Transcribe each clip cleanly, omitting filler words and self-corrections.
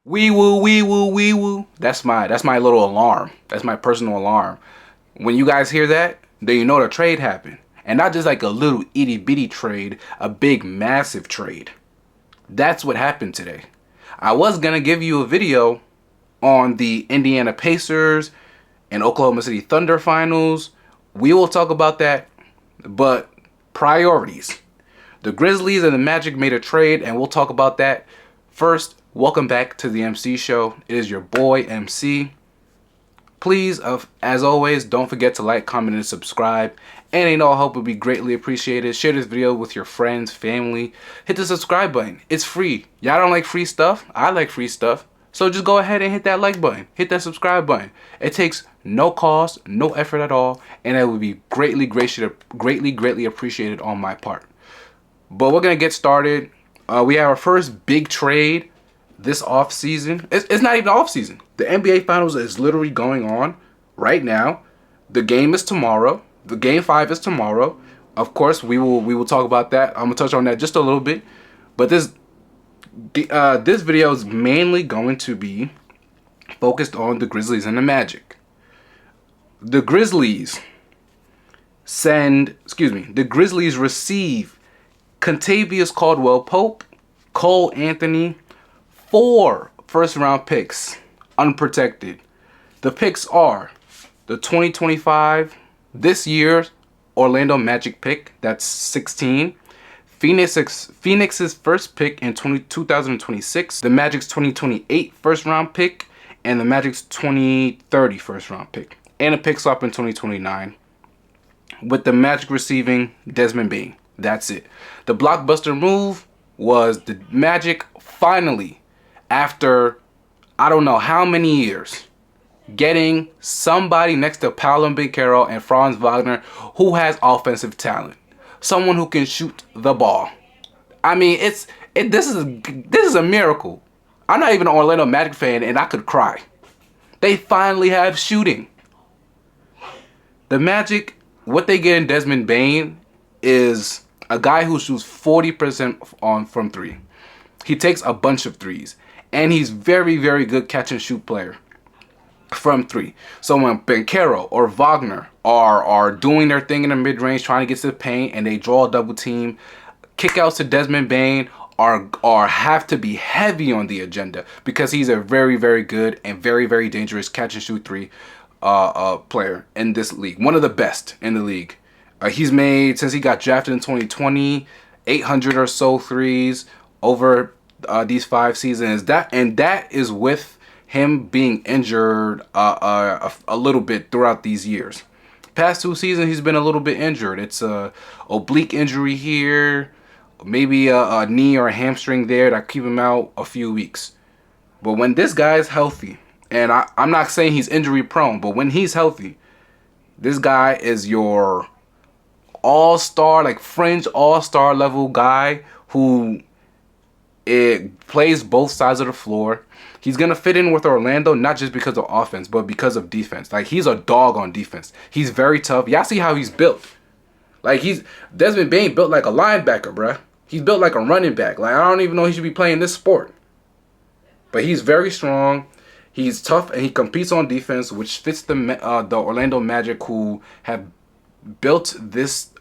Wee woo, wee woo, wee woo. That's my little alarm. That's my personal alarm. When you guys hear that, then you know the trade happened. And not just like a little itty bitty trade, a big massive trade. That's what happened today. I was gonna give you a video on the Indiana Pacers and Oklahoma City Thunder finals. We will talk about that, but priorities. The Grizzlies and the Magic made a trade, and we'll talk about that. First, welcome back to the MC Show. It is your boy MC. Please, as always, don't forget to like, comment, and subscribe. Any and all help would be greatly appreciated. Share this video with your friends, family. Hit the subscribe button. It's free. Y'all don't like free stuff? I like free stuff. So just go ahead and hit that like button. Hit that subscribe button. It takes no cost, no effort at all, and it would be greatly appreciated on my part. But we're going to get started. We have our first big trade this off season. It's not even off season. The NBA Finals is literally going on right now. The game is tomorrow. The Game 5 is tomorrow. Of course, we will talk about that. I'm gonna touch on that just a little bit. But this video is mainly going to be focused on the Grizzlies and the Magic. The Grizzlies receive Kentavious Caldwell-Pope, Cole Anthony, 4 first-round picks, unprotected. The picks are the 2025, this year's Orlando Magic pick, that's 16. Phoenix's first pick in 2026, the Magic's 2028 first-round pick, and the Magic's 2030 first-round pick, and a pick swap in 2029, with the Magic receiving Desmond Bane. That's it. The blockbuster move was the Magic finally, after I don't know how many years, getting somebody next to Paolo Banchero and Franz Wagner who has offensive talent. Someone who can shoot the ball. I mean, this is a miracle. I'm not even an Orlando Magic fan and I could cry. They finally have shooting. The Magic, what they get in Desmond Bane is a guy who shoots 40% from 3. He takes a bunch of threes. And he's very, very good catch and shoot player from 3. So when Banchero or Wagner are doing their thing in the mid-range, trying to get to the paint, and they draw a double team, kickouts to Desmond Bane are have to be heavy on the agenda, because he's a very, very good and very, very dangerous catch and shoot 3 player in this league. One of the best in the league. He's made, since he got drafted in 2020, 800 or so threes over these 5 seasons. That is with him being injured a little bit throughout these years. Past 2 seasons, he's been a little bit injured. It's a oblique injury here, maybe a knee or a hamstring there that keep him out a few weeks. But when this guy is healthy, and I'm not saying he's injury prone, but when he's healthy, this guy is your all-star, like fringe all-star level guy who plays both sides of the floor. He's going to fit in with Orlando, not just because of offense, but because of defense. Like, he's a dog on defense. He's very tough. Y'all see how he's built. Like, Desmond Bane built like a linebacker, bruh. He's built like a running back. Like, I don't even know he should be playing this sport. But he's very strong. He's tough, and he competes on defense, which fits the Orlando Magic, who have built this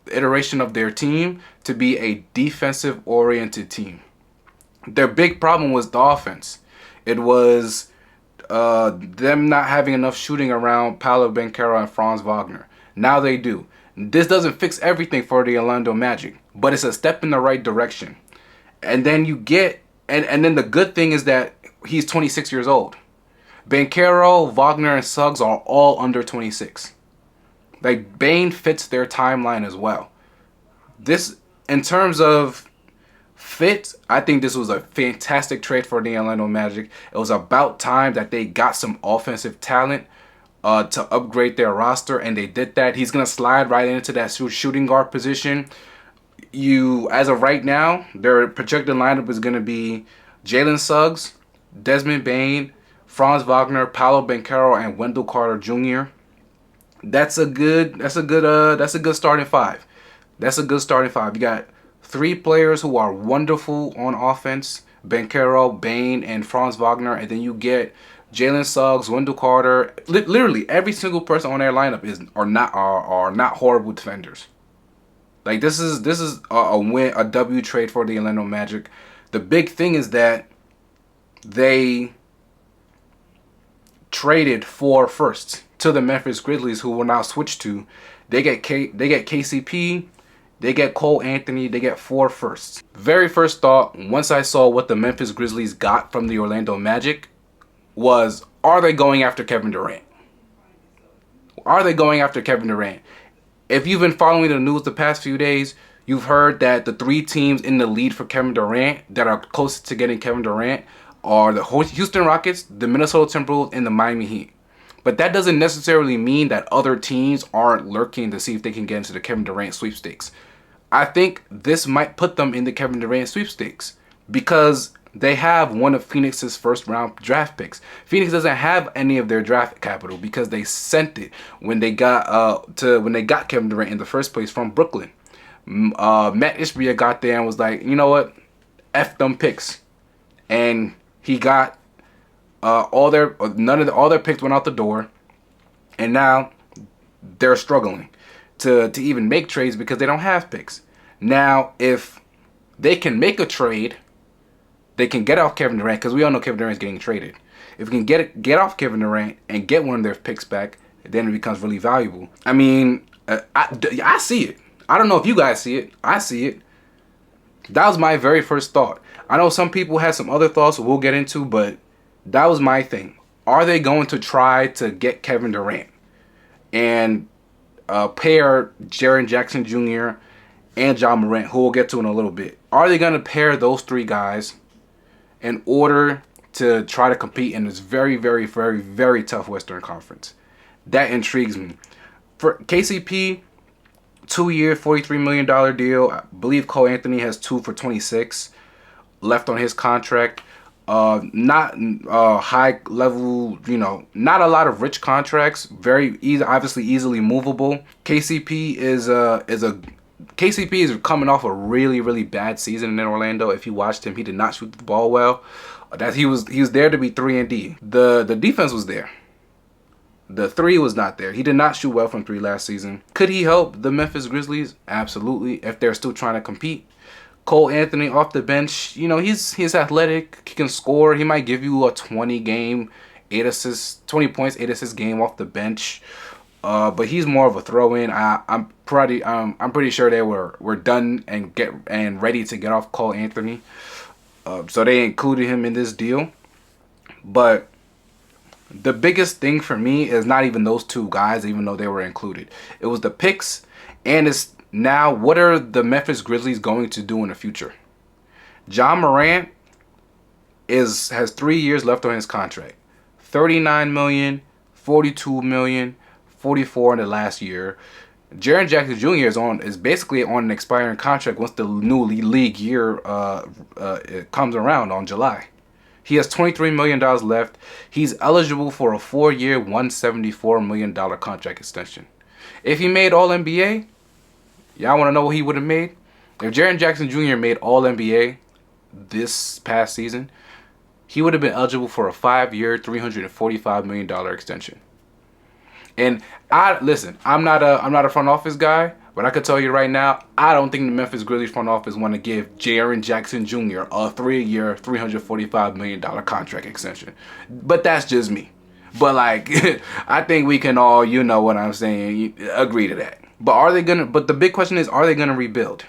iteration of their team to be a defensive-oriented team. Their big problem was the offense. It was them not having enough shooting around Paolo Banchero and Franz Wagner. Now they do. This doesn't fix everything for the Orlando Magic, but it's a step in the right direction. And then you get, and then the good thing is that he's 26 years old. Banchero, Wagner, and Suggs are all under 26. Like, Bane fits their timeline as well. This, in terms of fit, I think this was a fantastic trade for the Orlando Magic. It was about time that they got some offensive talent to upgrade their roster, and they did that. He's going to slide right into that shooting guard position. As of right now, their projected lineup is going to be Jalen Suggs, Desmond Bane, Franz Wagner, Paolo Banchero, and Wendell Carter Jr. That's a good starting 5. That's a good starting 5. You got 3 players who are wonderful on offense. Banchero, Bane, and Franz Wagner, and then you get Jalen Suggs, Wendell Carter. Literally every single person on their lineup are not horrible defenders. Like this is a win, a W trade for the Orlando Magic. The big thing is that they traded 4 firsts to the Memphis Grizzlies, who will now switch to. They get KCP, they get Cole Anthony, they get 4 firsts. Very first thought once I saw what the Memphis Grizzlies got from the Orlando Magic was, are they going after Kevin Durant? Are they going after Kevin Durant? If you've been following the news the past few days, you've heard that the 3 teams in the lead for Kevin Durant that are closest to getting Kevin Durant are the Houston Rockets, the Minnesota Timberwolves, and the Miami Heat. But that doesn't necessarily mean that other teams aren't lurking to see if they can get into the Kevin Durant sweepstakes. I think this might put them in the Kevin Durant sweepstakes because they have one of Phoenix's first round draft picks. Phoenix doesn't have any of their draft capital because they sent it when they got Kevin Durant in the first place from Brooklyn. Matt Ishbia got there and was like, you know what, F them picks, and he got all their picks went out the door, and now they're struggling to even make trades because they don't have picks. Now, if they can make a trade, they can get off Kevin Durant, because we all know Kevin Durant's getting traded. If we can get off Kevin Durant and get one of their picks back, then it becomes really valuable. I mean, I see it. I don't know if you guys see it. I see it. That was my very first thought. I know some people had some other thoughts we'll get into, but that was my thing. Are they going to try to get Kevin Durant and pair Jaren Jackson Jr. and Ja Morant, who we'll get to in a little bit? Are they going to pair those 3 guys in order to try to compete in this very, very, very, very tough Western Conference? That intrigues me. For KCP, 2-year, $43 million deal. I believe Cole Anthony has 2 for $26 left on his contract. Not high level, not a lot of rich contracts. Very easy, obviously easily movable. KCP is coming off a really, really bad season in Orlando. If you watched him, he did not shoot the ball well. That he was there to be 3-and-D. The defense was there. The 3 was not there. He did not shoot well from 3 last season. Could he help the Memphis Grizzlies? Absolutely, if they're still trying to compete. Cole Anthony off the bench, he's athletic. He can score. He might give you a 20 points, 8 assists game off the bench. But he's more of a throw-in. I'm pretty sure they were done and ready to get off Cole Anthony. So they included him in this deal. But the biggest thing for me is not even those 2 guys, even though they were included. It was the picks, and it's now what are the Memphis Grizzlies going to do in the future? Ja Morant has 3 years left on his contract. $39 million, $42 million, $44 in the last year. Jaren Jackson Jr. is basically on an expiring contract once the new league year comes around on July. He has $23 million left. He's eligible for a 4-year, $174 million contract extension. If he made All-NBA, y'all want to know what he would have made? If Jaren Jackson Jr. made All-NBA this past season, he would have been eligible for a 5-year, $345 million extension. And I'm not a front office guy, but I can tell you right now, I don't think the Memphis Grizzlies front office want to give Jaren Jackson Jr. a 3-year, $345 million contract extension. But that's just me. But I think we can all, you know what I'm saying, agree to that. But the big question is, are they gonna rebuild?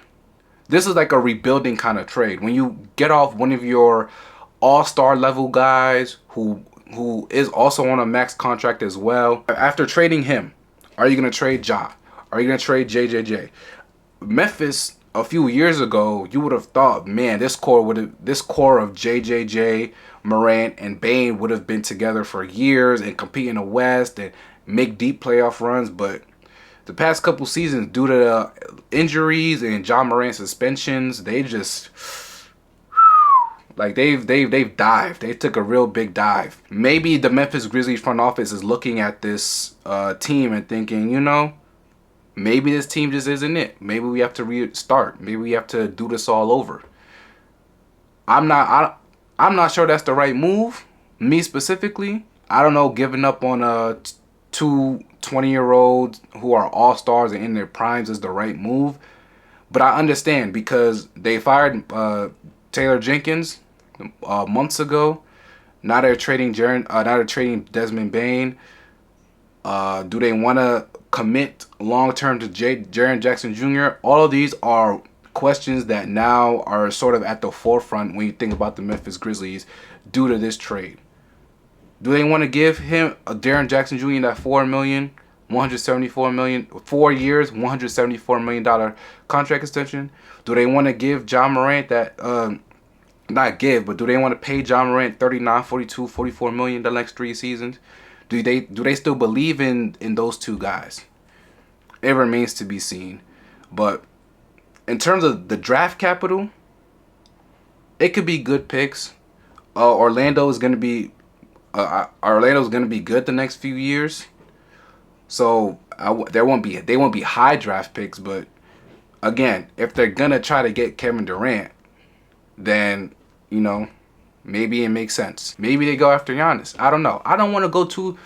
This is like a rebuilding kind of trade. When you get off one of your all-star level guys who is also on a max contract as well. After trading him, are you going to trade Ja? Are you going to trade JJJ? Memphis, a few years ago, you would have thought, man, this core of JJJ, Morant, and Bane would have been together for years and compete in the West and make deep playoff runs. But the past couple seasons, due to injuries and Ja Morant suspensions, they just... they've dived. They took a real big dive. Maybe the Memphis Grizzlies front office is looking at this team and thinking, maybe this team just isn't it. Maybe we have to restart. Maybe we have to do this all over. I'm not I'm not sure that's the right move. Me specifically, I don't know. Giving up on two 20-year-olds who are all stars and in their primes is the right move. But I understand because they fired Taylor Jenkins months ago. Now they're trading now they're trading Desmond Bain. Do they want to commit long term to Jaren Jackson Jr.? All of these are questions that now are sort of at the forefront when you think about the Memphis Grizzlies due to this trade. Do they want to give him Jaren Jackson Jr. that $4 million, $174 million, 4 years, $174 million contract extension? Do they want to give Ja Morant that not give, but do they want to pay Ja Morant 39, 42, 44 million the next 3 seasons? Do they still believe in those two guys? It remains to be seen. But in terms of the draft capital, it could be good picks. Orlando's gonna be good the next few years. So they won't be high draft picks, but again, if they're gonna try to get Kevin Durant, then maybe it makes sense. Maybe they go after Giannis. I don't know. I don't want to go too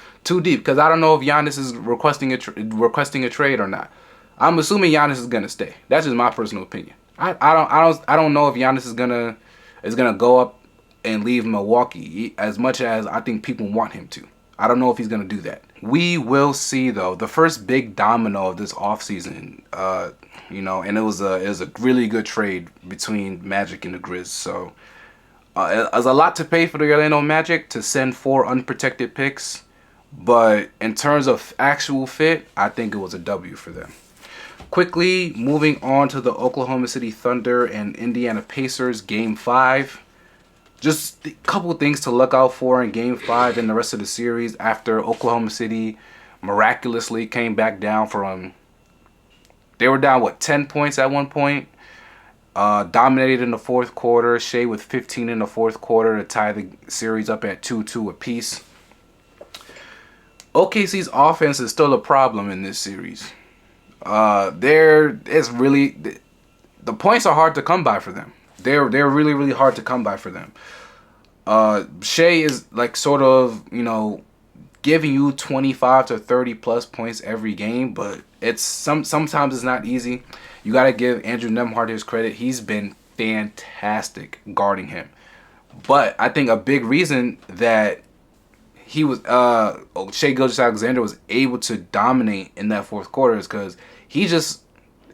deep because I don't know if Giannis is requesting a trade or not. I'm assuming Giannis is gonna stay. That's just my personal opinion. I don't know if Giannis is gonna go up and leave Milwaukee as much as I think people want him to. I don't know if he's gonna do that. We will see though. The first big domino of this offseason, and it was a really good trade between Magic and the Grizz. So there's a lot to pay for the Orlando Magic to send 4 unprotected picks, but in terms of actual fit, I think it was a W for them. Quickly moving on to the Oklahoma City Thunder and Indiana Pacers Game 5. Just a couple things to look out for in Game 5 and the rest of the series after Oklahoma City miraculously came back down from... They were down, 10 points at one point? Dominated in the fourth quarter. Shea with 15 in the fourth quarter to tie the series up at 2-2 apiece. OKC's offense is still a problem in this series. The points are hard to come by for them. They're really, really hard to come by for them. Shea is sort of, giving you 25 to 30 plus points every game, but sometimes it's not easy. You got to give Andrew Nembhard his credit. He's been fantastic guarding him. But I think a big reason that he was Shai Gilgeous-Alexander was able to dominate in that fourth quarter is because he just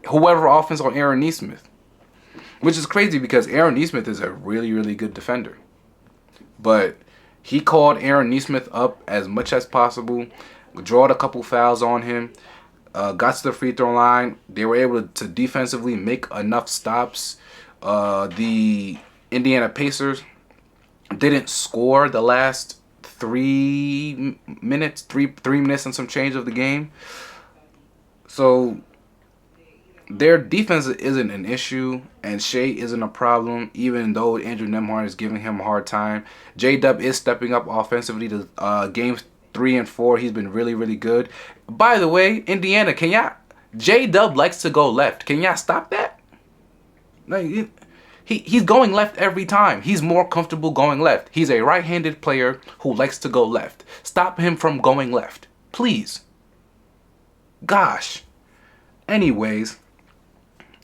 whoever offense on Aaron Nesmith. Which is crazy because Aaron Nesmith is a really, really good defender. But he called Aaron Nesmith up as much as possible, drawed a couple fouls on him, got to the free throw line. They were able to defensively make enough stops. The Indiana Pacers didn't score the last 3 minutes, three minutes and some change of the game. So their defense isn't an issue, and Shea isn't a problem, even though Andrew Nembhard is giving him a hard time. J-Dub is stepping up offensively to games 3 and 4. He's been really, really good. By the way, Indiana, J-Dub likes to go left. Can y'all stop that? He's going left every time. He's more comfortable going left. He's a right-handed player who likes to go left. Stop him from going left. Please. Gosh. Anyways,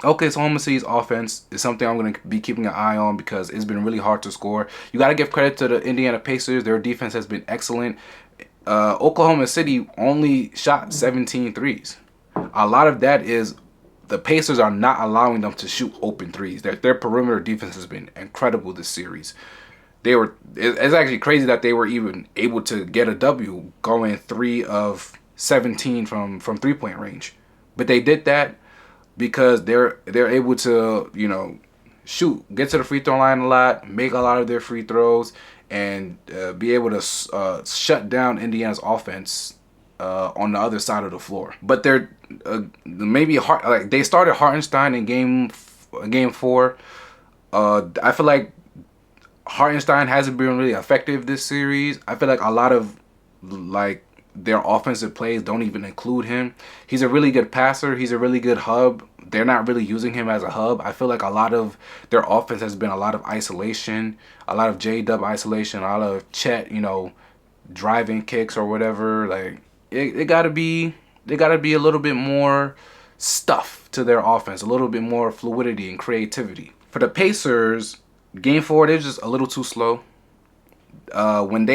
Oklahoma City's offense is something I'm going to be keeping an eye on because it's been really hard to score. You got to give credit to the Indiana Pacers. Their defense has been excellent. Oklahoma City only shot 17 threes. A lot of that is the Pacers are not allowing them to shoot open threes. Their perimeter defense has been incredible this series. It's actually crazy that they were even able to get a W going 3 of 17 from 3-point range. But they did that because they're able to, get to the free throw line a lot, make a lot of their free throws, and be able to shut down Indiana's offense on the other side of the floor. But they're they started Hartenstein in game 4. I feel like Hartenstein hasn't been really effective this series. I feel like a lot of their offensive plays don't even include him. He's a really good passer. He's a really good hub. they're not really using him as a hub. I feel like a lot of their offense has been a lot of isolation, a lot of J-Dub isolation, a lot of Chet, you know, driving kicks or whatever. Like it gotta be, they gotta be a little bit more stuff to their offense, a little bit more fluidity and creativity. For the Pacers, game 4, they're just a little too slow. When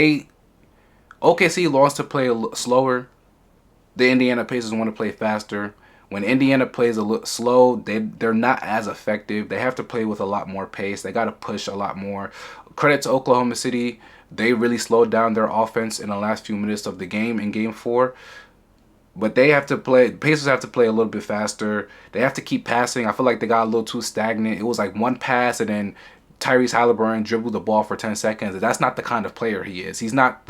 OKC lost to play slower, the Indiana Pacers want to play faster. When Indiana plays a little slow, they're not as effective. They have to play with a lot more pace. They got to push a lot more. Credit to Oklahoma City. They really slowed down their offense in the last few minutes of the game in game 4. But they have to play, Pacers have to play a little bit faster. They have to keep passing. I feel like they got a little too stagnant. It was like one pass and then Tyrese Halliburton dribbled the ball for 10 seconds. That's not the kind of player he is. He's not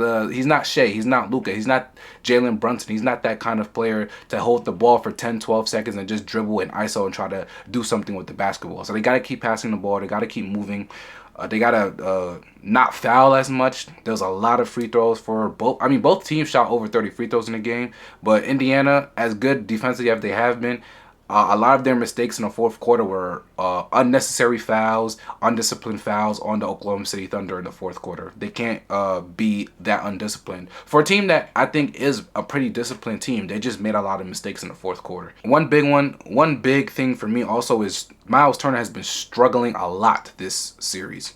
Shea. He's not Luka. He's not Jalen Brunson. He's not that kind of player to hold the ball for 10, 12 seconds and just dribble and ISO and try to do something with the basketball. So they got to keep passing the ball. They got to keep moving. They got to not foul as much. There's a lot of free throws for both. I mean, both teams shot over 30 free throws in the game. But Indiana, as good defensively as they have been, a lot of their mistakes in the fourth quarter were unnecessary fouls, undisciplined fouls on the Oklahoma City Thunder in the fourth quarter. They can't be that undisciplined. For a team that I think is a pretty disciplined team, they just made a lot of mistakes in the fourth quarter. One big thing for me also is Miles Turner has been struggling a lot this series.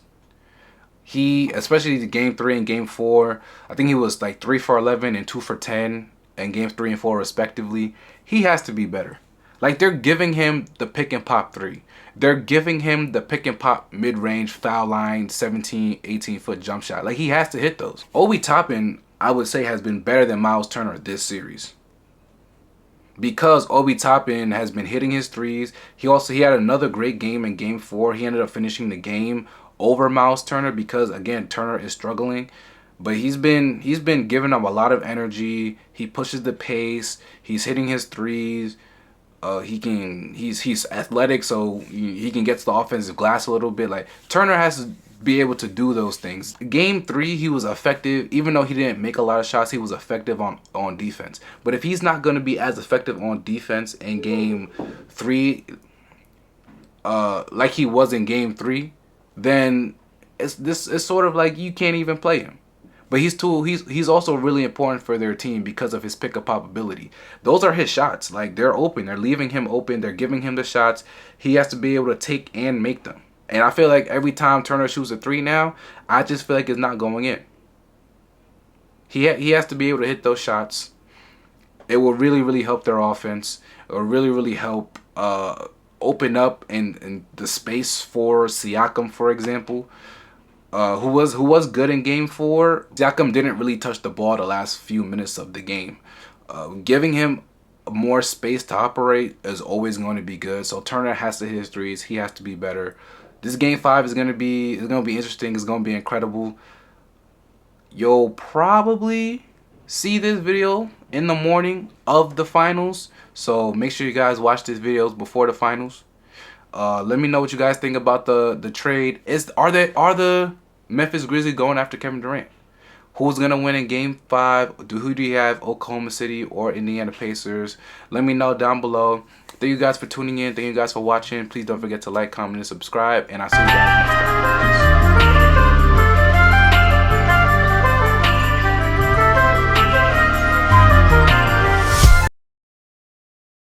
He, especially the game 3 and game 4, I think he was like 3 for 11 and 2 for 10 in games 3 and 4 respectively. He has to be better. Like, they're giving him the pick and pop 3. They're giving him the pick and pop mid-range foul line 17, 18-foot jump shot. Like, he has to hit those. Obi Toppin, I would say, has been better than Miles Turner this series. Because Obi Toppin has been hitting his threes. He had another great game in game 4. He ended up finishing the game over Miles Turner because, again, Turner is struggling. But he's been giving up a lot of energy. He pushes the pace. He's hitting his threes. He's athletic, so he can get to the offensive glass a little bit. Like, Turner has to be able to do those things. Game 3, he was effective. Even though he didn't make a lot of shots, he was effective on defense. But if he's not going to be as effective on defense in game 3 like he was in game 3, then it's sort of like you can't even play him. But he's also really important for their team because of his pick-and-pop ability. Those are his shots. Like, they're open. They're leaving him open. They're giving him the shots. He has to be able to take and make them. And I feel like every time Turner shoots a 3 now, I just feel like it's not going in. He has to be able to hit those shots. It will really, really help their offense. It will really, really help open up in the space for Siakam, for example. Who was good in game 4. Siakam didn't really touch the ball the last few minutes of the game. Giving him more space to operate is always going to be good. So Turner has to hit his threes. He has to be better. This game 5 is gonna be interesting. It's gonna be incredible. You'll probably see this video in the morning of the finals. So make sure you guys watch these videos before the finals. Let me know what you guys think about the trade. Are the Memphis Grizzlies going after Kevin Durant? Who's going to win in Game 5? Who do you have, Oklahoma City or Indiana Pacers? Let me know down below. Thank you guys for tuning in. Thank you guys for watching. Please don't forget to like, comment, and subscribe. And I'll see you guys next time. Peace.